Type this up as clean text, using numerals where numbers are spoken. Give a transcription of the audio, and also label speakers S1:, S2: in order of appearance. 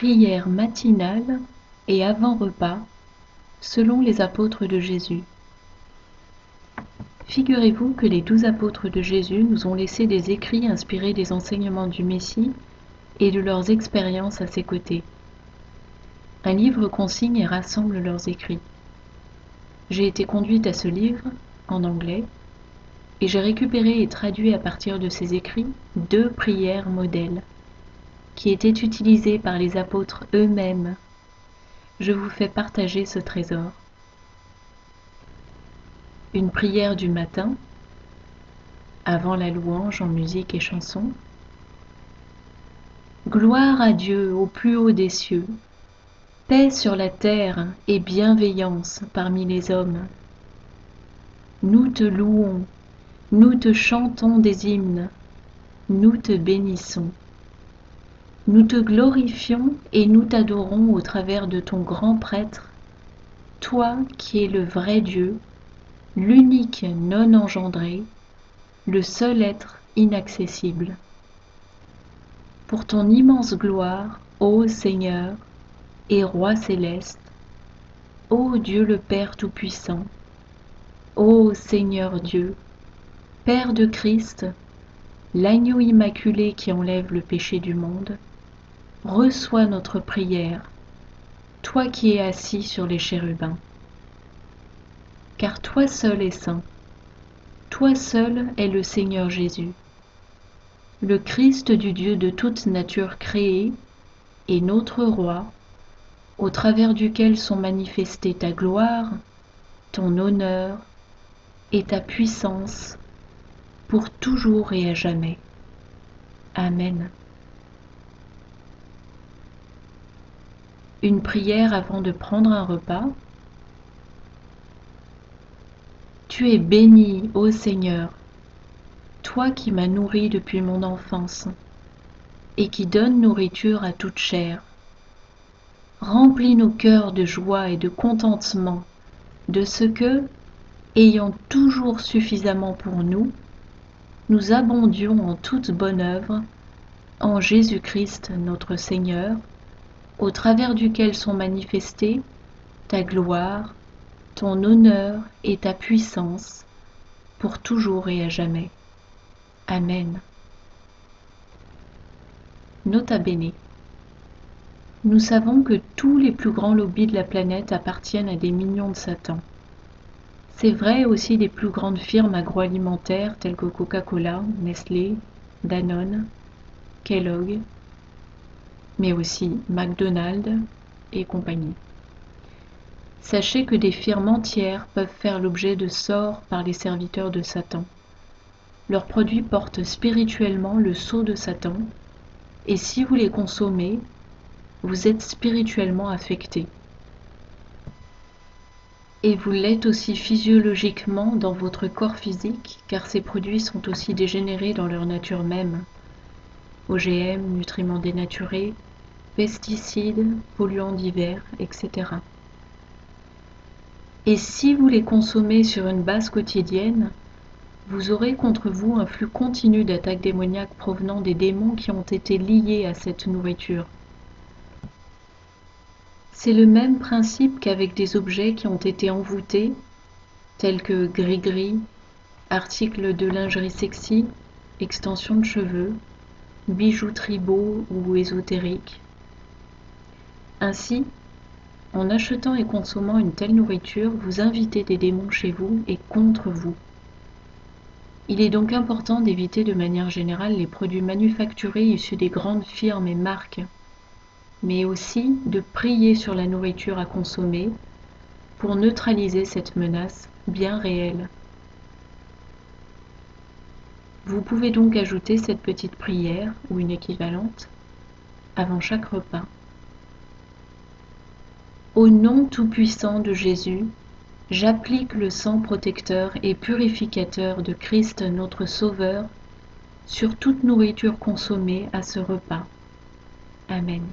S1: Prière matinale et avant-repas, selon les apôtres de Jésus. Figurez-vous que les 12 apôtres de Jésus nous ont laissé des écrits inspirés des enseignements du Messie et de leurs expériences à ses côtés. Un livre consigne et rassemble leurs écrits. J'ai été conduite à ce livre, en anglais, et j'ai récupéré et traduit à partir de ces écrits 2 prières modèles, qui étaient utilisées par les apôtres eux-mêmes. Je vous fais partager ce trésor. Une prière du matin, avant la louange en musique et chanson. Gloire à Dieu au plus haut des cieux, paix sur la terre et bienveillance parmi les hommes. Nous te louons, nous te chantons des hymnes, nous te bénissons. Nous te glorifions et nous t'adorons au travers de ton grand prêtre, toi qui es le vrai Dieu, l'unique non engendré, le seul être inaccessible. Pour ton immense gloire, ô Seigneur et Roi céleste, ô Dieu le Père Tout-Puissant, ô Seigneur Dieu, Père de Christ, l'agneau immaculé qui enlève le péché du monde, reçois notre prière, toi qui es assis sur les chérubins. Car toi seul es saint, toi seul est le Seigneur Jésus, le Christ du Dieu de toute nature créée et notre Roi, au travers duquel sont manifestés ta gloire, ton honneur et ta puissance, pour toujours et à jamais. Amen. Une prière avant de prendre un repas. Tu es béni, ô Seigneur, toi qui m'as nourri depuis mon enfance, et qui donnes nourriture à toute chair. Remplis nos cœurs de joie et de contentement, de ce que, ayant toujours suffisamment pour nous, nous abondions en toute bonne œuvre, en Jésus-Christ notre Seigneur, au travers duquel sont manifestés ta gloire, ton honneur et ta puissance, pour toujours et à jamais. Amen. Nota bene. Nous savons que tous les plus grands lobbies de la planète appartiennent à des minions de Satan. C'est vrai aussi des plus grandes firmes agroalimentaires telles que Coca-Cola, Nestlé, Danone, Kellogg, mais aussi McDonald's et compagnie. Sachez que des firmes entières peuvent faire l'objet de sorts par les serviteurs de Satan. Leurs produits portent spirituellement le sceau de Satan, et si vous les consommez, vous êtes spirituellement affecté. Et vous l'êtes aussi physiologiquement dans votre corps physique, car ces produits sont aussi dégénérés dans leur nature même. OGM, nutriments dénaturés, pesticides, polluants divers, etc. Et si vous les consommez sur une base quotidienne, vous aurez contre vous un flux continu d'attaques démoniaques provenant des démons qui ont été liés à cette nourriture. C'est le même principe qu'avec des objets qui ont été envoûtés, tels que gris-gris, articles de lingerie sexy, extensions de cheveux, bijouterie beaux ou ésotériques. Ainsi, en achetant et consommant une telle nourriture, vous invitez des démons chez vous et contre vous. Il est donc important d'éviter de manière générale les produits manufacturés issus des grandes firmes et marques, mais aussi de prier sur la nourriture à consommer pour neutraliser cette menace bien réelle. Vous pouvez donc ajouter cette petite prière, ou une équivalente, avant chaque repas. Au nom tout-puissant de Jésus, j'applique le sang protecteur et purificateur de Christ notre Sauveur sur toute nourriture consommée à ce repas. Amen.